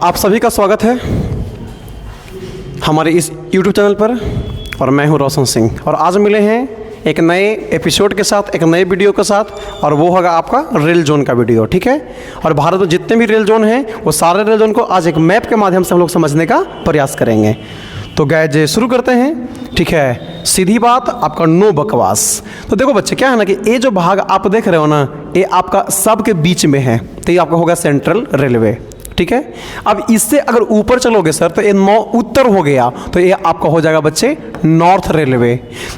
आप सभी का स्वागत है हमारे इस YouTube चैनल पर। और मैं हूं रोशन सिंह और आज मिले हैं एक नए एपिसोड के साथ, एक नए वीडियो के साथ, और वो होगा आपका रेल जोन का वीडियो। ठीक है। और भारत में जितने भी रेल जोन हैं वो सारे रेल जोन को आज एक मैप के माध्यम से हम लोग समझने का प्रयास करेंगे। तो गाइज शुरू करते हैं। ठीक है, सीधी बात, आपका नो बकवास। तो देखो बच्चे, क्या है ना कि ये जो भाग आप देख रहे हो ना, ये आपका सब के बीच में है, तो ये आपका होगा सेंट्रल रेलवे। ठीक है। अब इससे अगर ऊपर चलोगे सर तो ये उत्तर हो गया, तो ये आपका हो जाएगा बच्चे नॉर्थ रेलवे।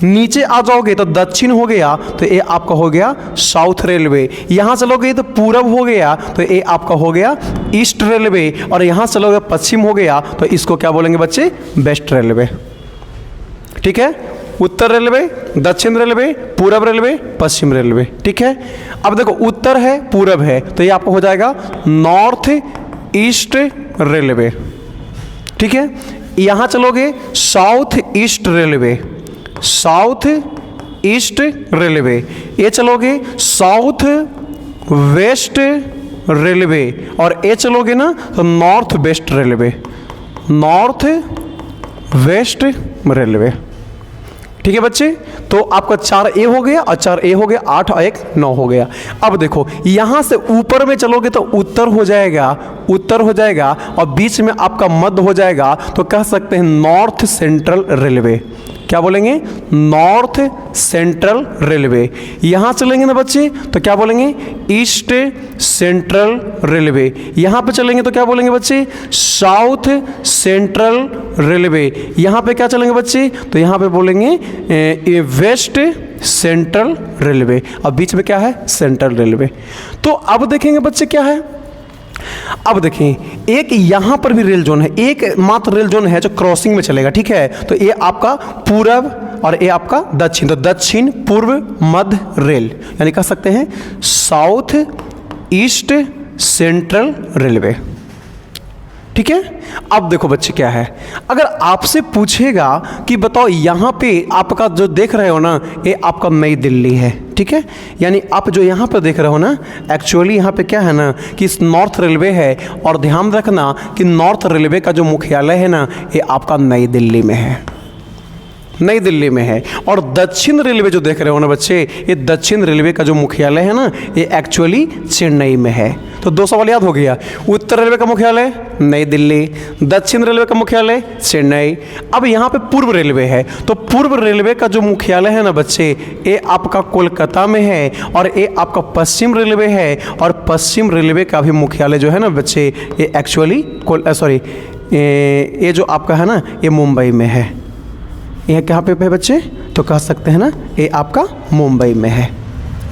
नीचे आ जाओगे तो दक्षिण हो गया, तो ये आपका हो गया साउथ रेलवे। यहाँ चलोगे तो पूरब हो गया, तो ये आपका हो गया ईस्ट रेलवे। और यहाँ चलोगे पश्चिम हो गया, तो इसको क्या बोलेंगे बच्चे, वेस्ट रेलवे। ठीक है। उत्तर रेलवे, दक्षिण रेलवे, पूरब रेलवे, पश्चिम रेलवे। ठीक है। अब देखो, उत्तर है, पूरब है, तो ये आपको हो जाएगा नॉर्थ ईस्ट रेलवे। ठीक है। यहाँ चलोगे south east railway, south east railway. ये चलोगे साउथ वेस्ट रेलवे। और ये चलोगे ना तो north west railway, north west railway. ठीक है बच्चे। तो आपका 4A हो गया और 4A हो गया, 8 और 1 9 हो गया। अब देखो, यहाँ से ऊपर में चलोगे तो उत्तर हो जाएगा, उत्तर हो जाएगा, और बीच में आपका मध्य हो जाएगा, तो कह सकते हैं नॉर्थ सेंट्रल रेलवे। क्या बोलेंगे, नॉर्थ सेंट्रल रेलवे। यहाँ चलेंगे ना बच्चे तो क्या बोलेंगे, ईस्ट सेंट्रल रेलवे। यहाँ पे चलेंगे तो क्या बोलेंगे बच्चे, साउथ सेंट्रल रेलवे। यहाँ पे क्या चलेंगे बच्चे, तो यहाँ पे बोलेंगे वेस्ट सेंट्रल रेलवे। और बीच में क्या है, सेंट्रल रेलवे। तो अब देखेंगे बच्चे क्या है, अब देखें, एक यहां पर भी रेल जोन है, एक मात्र रेल जोन है जो क्रॉसिंग में चलेगा। ठीक है। तो ये आपका पूरब और ये आपका दक्षिण, तो दक्षिण पूर्व मध्य रेल, यानी कह सकते हैं साउथ ईस्ट सेंट्रल रेलवे। ठीक है। अब देखो बच्चे क्या है, अगर आपसे पूछेगा कि बताओ यहाँ पे आपका जो देख रहे हो ना, ये आपका नई दिल्ली है। ठीक है। यानी आप जो यहाँ पे देख रहे हो ना, एक्चुअली यहाँ पे क्या है ना कि नॉर्थ रेलवे है। और ध्यान रखना कि नॉर्थ रेलवे का जो मुख्यालय है ना, ये आपका नई दिल्ली में है, नई दिल्ली में है। और दक्षिण रेलवे जो देख रहे हो ना बच्चे, ये दक्षिण रेलवे का जो मुख्यालय है ना, ये एक्चुअली चेन्नई में है। तो 2 सवाल याद हो गया। उत्तर रेलवे का मुख्यालय नई दिल्ली, दक्षिण रेलवे का मुख्यालय चेन्नई। अब यहाँ पे पूर्व रेलवे है, तो पूर्व रेलवे का जो मुख्यालय है ना बच्चे, ये आपका कोलकाता में है। और ये आपका पश्चिम रेलवे है, और पश्चिम रेलवे का भी मुख्यालय जो है ना बच्चे, ये एक्चुअली ये जो आपका है ना, ये मुंबई में है। यह कहाँ पे है बच्चे, तो कह सकते हैं ना ये आपका मुंबई में है,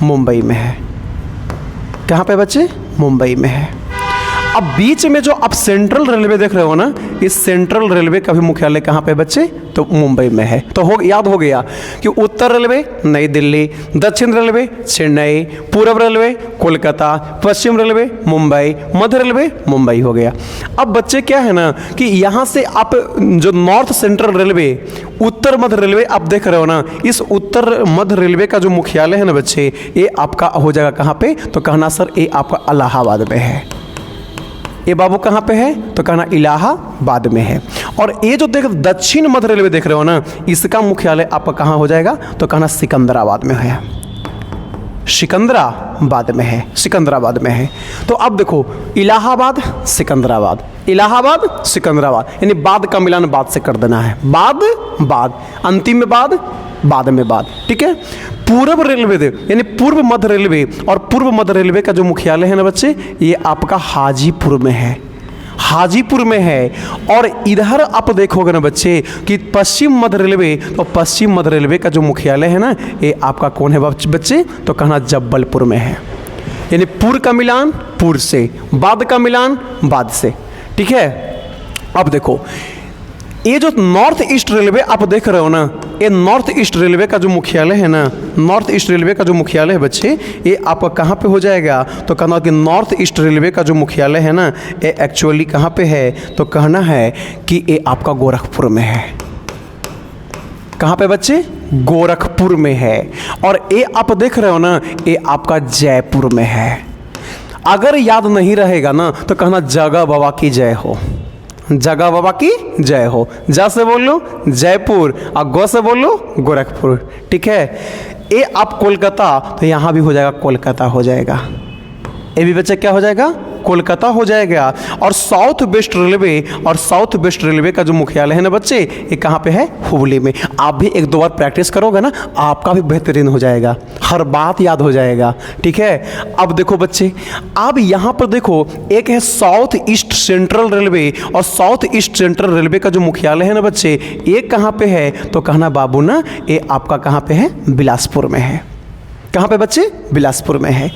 मुंबई में है। कहाँ पे बच्चे, मुंबई में है। अब बीच में जो आप सेंट्रल रेलवे देख रहे हो ना, इस सेंट्रल रेलवे का भी मुख्यालय कहाँ पे बच्चे, तो मुंबई में है। तो याद हो गया कि उत्तर रेलवे नई दिल्ली, दक्षिण रेलवे चेन्नई, पूर्व रेलवे कोलकाता, पश्चिम रेलवे मुंबई, मध्य रेलवे मुंबई हो गया। अब बच्चे क्या है ना कि यहाँ से आप जो नॉर्थ सेंट्रल रेलवे, उत्तर मध्य रेलवे आप देख रहे हो ना, इस उत्तर मध्य रेलवे का जो मुख्यालय है ना बच्चे, ये आपका हो जाएगा कहाँ पे, तो कहना सर ये आपका इलाहाबाद में है। ये बाबू कहाँ पे है, तो कहना इलाहाबाद में है। और ये जो देख दक्षिण मध्य रेलवे देख रहे हो ना, इसका मुख्यालय आपका कहाँ हो जाएगा, तो कहना सिकंदराबाद में है, सिकंदराबाद में है, सिकंदराबाद में है। तो अब देखो, इलाहाबाद सिकंदराबाद, इलाहाबाद सिकंदराबाद, यानी बाद का मिलान बाद से कर देना है, बाद बाद, अंतिम में बाद में बाद। ठीक है। पूर्व रेलवे दे, यानी पूर्व मध्य रेलवे, और पूर्व मध्य रेलवे का जो मुख्यालय है ना बच्चे, ये आपका हाजीपुर में है, हाजीपुर में है। और इधर आप देखोगे ना बच्चे कि पश्चिम मध्य रेलवे, तो पश्चिम मध्य रेलवे का जो मुख्यालय है ना, ये आपका कौन है बच्चे, तो कहना जबलपुर में है। यानी पूर्व का मिलान पूर्व से, बाद का मिलान बाद से। ठीक है। अब देखो, ये जो नॉर्थ ईस्ट रेलवे आप देख रहे हो ना, ये नॉर्थ ईस्ट रेलवे का जो मुख्यालय है ना, नॉर्थ ईस्ट रेलवे का जो मुख्यालय है बच्चे, ये आपका कहाँ पे हो जाएगा, तो कहना कि नॉर्थ ईस्ट रेलवे का जो मुख्यालय है ना, ये एक्चुअली कहाँ पे है, तो कहना है कि ये आपका गोरखपुर में है। कहाँ पे बच्चे, गोरखपुर में है। और ये आप देख रहे हो ना, ये आपका जयपुर में है। अगर याद नहीं रहेगा ना तो कहना जगह बाबा की जय हो, जगह बाबा की जय हो। जा से बोलो जयपुर और गो से बोलो गोरखपुर, ठीक है। ए आप कोलकाता, तो यहाँ भी हो जाएगा कोलकाता हो जाएगा। ए भी बच्चा क्या हो जाएगा, कोलकाता हो जाएगा। और साउथ वेस्ट रेलवे, और साउथ वेस्ट रेलवे का जो मुख्यालय है ना बच्चे, ये कहाँ पे है, हुबली में। आप भी एक दो बार प्रैक्टिस करोगे ना, आपका भी बेहतरीन हो जाएगा, हर बात याद हो जाएगा, ठीक है। अब देखो बच्चे, अब यहाँ पर देखो, एक है साउथ ईस्ट सेंट्रल रेलवे, और साउथ ईस्ट सेंट्रल रेलवे का जो मुख्यालय है ना बच्चे, ये कहाँ पे है, तो कहना बाबू ना ये आपका कहाँ पे है, बिलासपुर में है। कहाँ पे बच्चे, बिलासपुर में है।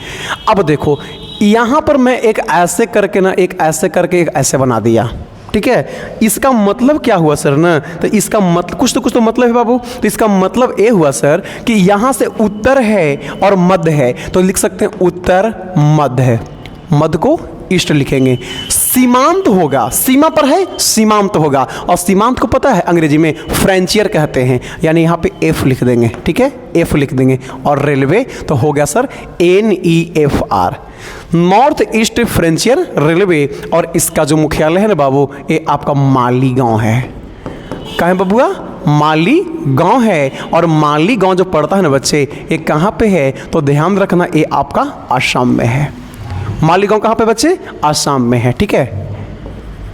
अब देखो यहाँ पर मैं एक ऐसे करके ना, एक ऐसे करके एक ऐसे बना दिया, ठीक है। इसका मतलब क्या हुआ सर ना, तो इसका मतलब कुछ तो मतलब है बाबू। तो इसका मतलब ये हुआ सर कि यहाँ से उत्तर है और मध्य है, तो लिख सकते हैं उत्तर मध्य है, मध्य को ईस्ट लिखेंगे। सीमांत होगा, सीमा पर है, सीमांत होगा। और सीमांत को पता है अंग्रेजी में फ्रंटियर कहते हैं, यानी यहाँ पे एफ लिख देंगे, ठीक है, एफ लिख देंगे। और रेलवे तो हो गया sir NEFR, north east frontier railway. और इसका जो मुख्यालय है ना बाबू, ये आपका मालीगांव है। कहाँ है बबुआ, मालीगांव है। और मालीगांव जो पड़ता है ना बच्चे, ये कहाँ पे है, तो ध्यान रखना ये आपका आसाम में है। मालीगांव कहाँ पे बच्चे, आसाम में है, ठीक है।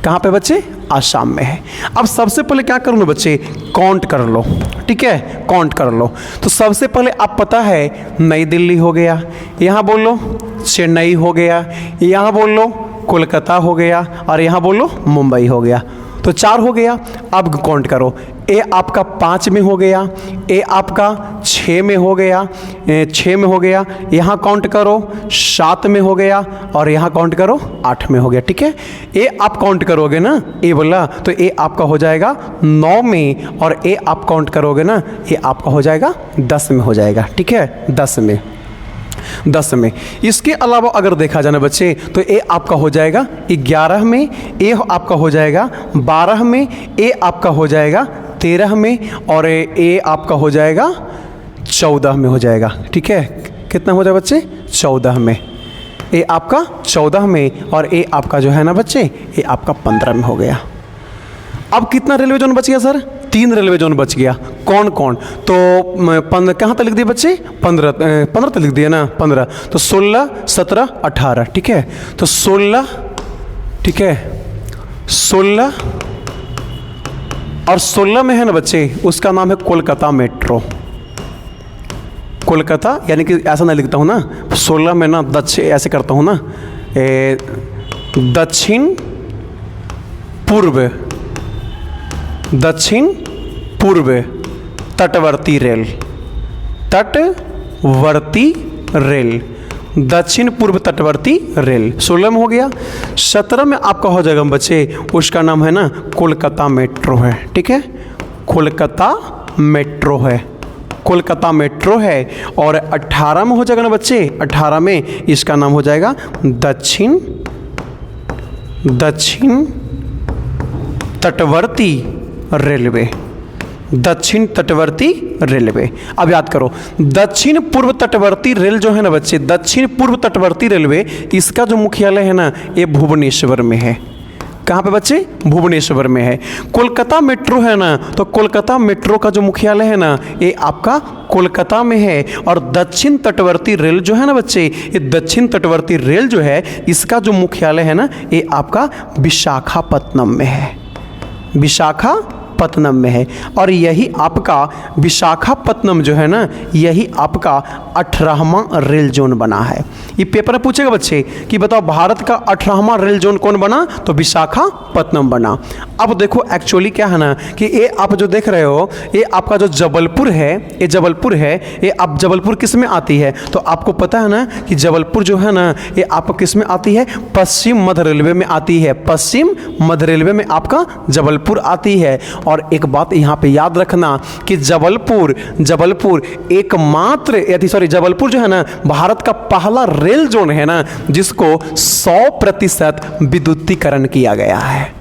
कहाँ पे बच्चे, आसाम में है। अब सबसे पहले क्या करो ना बच्चे, काउंट कर लो, ठीक है, काउंट कर लो। तो सबसे पहले आप पता है नई दिल्ली हो गया, यहाँ बोल लो चेन्नई हो गया, यहाँ बोल लो कोलकाता हो गया, और यहाँ बोल लो मुंबई हो गया। तो 4 हो गया। अब काउंट करो, ए आपका 5 में हो गया, ए आपका 6 में हो गया, 6 में हो गया। यहाँ काउंट करो 7 में हो गया, और यहाँ काउंट करो 8 में हो गया, ठीक है। ए आप काउंट करोगे ना, ए बोला तो ए आपका हो जाएगा 9 में, और ए आप काउंट करोगे ना, ये आपका हो जाएगा 10 में हो जाएगा, ठीक है, 10 में। 10 में। इसके अलावा अगर देखा जाए ना बच्चे, तो ए आपका हो जाएगा 11 में, ए आपका हो जाएगा 12 में, ए आपका हो जाएगा 13 में, और ए आपका हो जाएगा 14 में हो जाएगा, ठीक है। कितना हो जाएगा बच्चे, 14 में। ए आपका 14 में, और ए आपका जो है ना बच्चे, ए आपका 15 में हो गया। अब कितना रेलवे जोन बच गया सर, 3 रेलवे जोन बच गया। कौन कौन, तो 15 कहाँ तक लिख दिए बच्चे, 15 तक लिख दिए ना, 15। तो 16, 17, 18, ठीक है। तो 16, ठीक है, 16 और 16 में है ना बच्चे, उसका नाम है कोलकाता मेट्रो। कोलकाता यानी कि ऐसा नहीं लिखता हूँ ना, 16 में ना दक्षिण ऐसे करता हूँ ना, दक्षिण पूर्व, दक्षिण पूर्व तटवर्ती रेल, तटवर्ती रेल, दक्षिण पूर्व तटवर्ती रेल 16 में हो गया। 17 में आपका हो जाएगा बच्चे, उसका नाम है ना कोलकाता मेट्रो है, ठीक है, कोलकाता मेट्रो है, कोलकाता मेट्रो है। और 18 में हो जाएगा ना बच्चे, 18 में इसका नाम हो जाएगा दक्षिण तटवर्ती रेलवे, दक्षिण तटवर्ती रेलवे। अब याद करो, दक्षिण पूर्व तटवर्ती रेल जो है ना बच्चे, दक्षिण पूर्व तटवर्ती रेलवे, इसका जो मुख्यालय है ना, ये भुवनेश्वर में है। कहाँ पे बच्चे, भुवनेश्वर में है। कोलकाता मेट्रो है ना, तो कोलकाता मेट्रो का जो मुख्यालय है ना, ये आपका कोलकाता में है। और दक्षिण तटवर्ती रेल जो है ना बच्चे, ये दक्षिण तटवर्ती रेल जो है, इसका जो मुख्यालय है ना, ये आपका विशाखापत्तनम में है, विशाखापत्तनम में है। और यही आपका विशाखापत्तनम जो है ना, यही आपका 18वां रेल जोन बना है। ये पेपर में पूछेगा बच्चे कि बताओ भारत का 18वां रेल जोन कौन बना, तो विशाखापत्तनम बना। अब देखो एक्चुअली क्या है ना कि ये आप जो देख रहे हो, ये आपका जो जबलपुर है, ये जबलपुर है, ये आप जबलपुर किस में आती है, तो आपको पता है ना कि जबलपुर जो है ना, ये आपको किस में आती है, पश्चिम मध्य रेलवे में आती है, पश्चिम मध्य रेलवे में आपका जबलपुर आती है। और एक बात यहाँ पे याद रखना कि जबलपुर एकमात्र जबलपुर जो है ना, भारत का पहला रेल जोन है ना, जिसको 100% विद्युतीकरण किया गया है।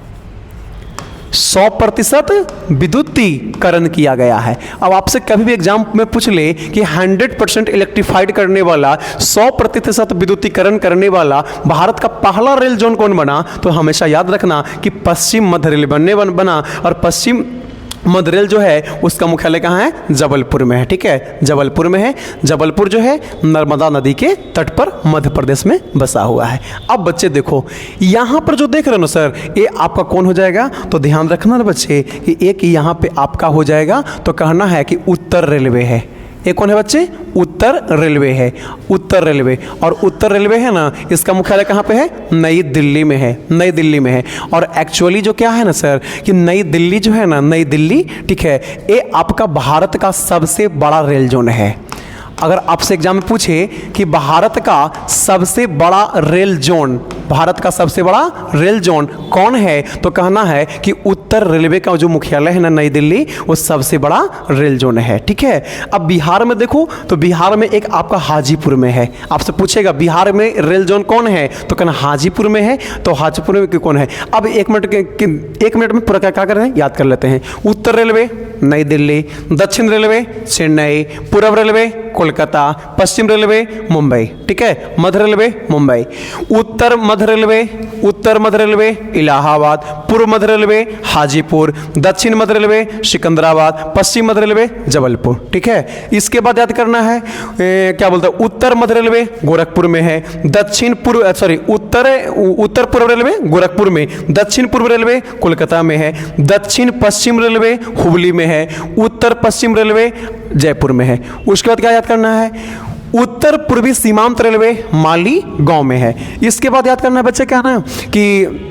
100% विद्युतीकरण किया गया है। अब आपसे कभी भी एग्जाम में पूछ ले कि 100% इलेक्ट्रीफाइड करने वाला, 100% विद्युतीकरण करने वाला भारत का पहला रेल जोन कौन बना, तो हमेशा याद रखना कि पश्चिम मध्य रेल बना। और पश्चिम मध्य रेल जो है उसका मुख्यालय कहाँ है, जबलपुर में है। ठीक है, जबलपुर में है। जबलपुर जो है नर्मदा नदी के तट पर मध्य प्रदेश में बसा हुआ है। अब बच्चे देखो यहाँ पर जो देख रहे हो ना सर, ये आपका कौन हो जाएगा, तो ध्यान रखना ना बच्चे कि एक यहाँ पे आपका हो जाएगा, तो कहना है कि उत्तर रेलवे है। एक कौन है बच्चे, उत्तर रेलवे है। उत्तर रेलवे, और उत्तर रेलवे है ना, इसका मुख्यालय कहाँ पे है, नई दिल्ली में है। नई दिल्ली में है। और एक्चुअली जो क्या है ना सर, कि नई दिल्ली जो है ना, नई दिल्ली, ठीक है, ये आपका भारत का सबसे बड़ा रेल जोन है। अगर आपसे एग्जाम में पूछे कि भारत का सबसे बड़ा रेल जोन, भारत का सबसे बड़ा रेल जोन कौन है, तो कहना है कि उत्तर रेलवे का जो मुख्यालय है ना, नई दिल्ली, वो सबसे बड़ा रेल जोन है। ठीक है। अब बिहार में देखो तो बिहार में एक आपका हाजीपुर में है। आपसे पूछेगा बिहार में रेल जोन कौन है, तो कहना हाजीपुर में है। तो हाजीपुर में कौन है, अब एक मिनट में पूरा क्या कर रहे हैं, याद कर लेते हैं। उत्तर रेलवे नई दिल्ली, दक्षिण रेलवे चेन्नई, पूर्व रेलवे कोलकाता, पश्चिम रेलवे मुंबई। ठीक है, मध्य रेलवे मुंबई, उत्तर मध्य रेलवे इलाहाबाद, पूर्व मध्य रेलवे हाजीपुर, दक्षिण मध्य रेलवे सिकंदराबाद, पश्चिम मध्य रेलवे जबलपुर। ठीक है। इसके बाद याद करना है क्या बोलते हैं, उत्तर मध्य रेलवे गोरखपुर में है, उत्तर पूर्व रेलवे गोरखपुर में, दक्षिण पूर्व रेलवे कोलकाता में है, दक्षिण पश्चिम रेलवे हुबली में है, उत्तर पश्चिम रेलवे जयपुर में है। उसके बाद क्या याद करना है, उत्तर पूर्वी सीमांत रेलवे मालीगांव में है। इसके बाद याद करना है बच्चे क्या ना, कि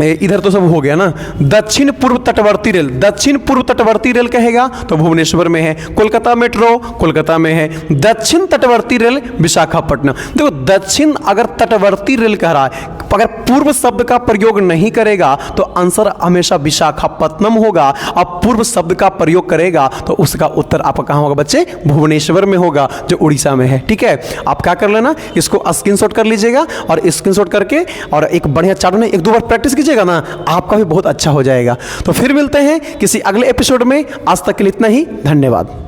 इधर तो सब हो गया ना, दक्षिण पूर्व तटवर्ती रेल कहेगा तो भुवनेश्वर में है, कोलकाता मेट्रो कोलकाता में है, दक्षिण तटवर्ती रेल विशाखापट्टनम। देखो दक्षिण अगर तटवर्ती रेल कह रहा है, अगर पूर्व शब्द का प्रयोग नहीं करेगा तो आंसर हमेशा विशाखापट्टनम होगा। अब पूर्व शब्द का प्रयोग करेगा तो उसका उत्तर आपका कहाँ होगा बच्चे, भुवनेश्वर में होगा, जो उड़ीसा में है। ठीक है। आप क्या कर लेना, इसको स्क्रीनशॉट कर लीजिएगा, और स्क्रीनशॉट करके और एक बढ़िया चार्ट में एक दो बार प्रैक्टिस कीजिएगा ना, आपका भी बहुत अच्छा हो जाएगा। तो फिर मिलते हैं किसी अगले एपिसोड में। आज तक के लिए इतना ही, धन्यवाद।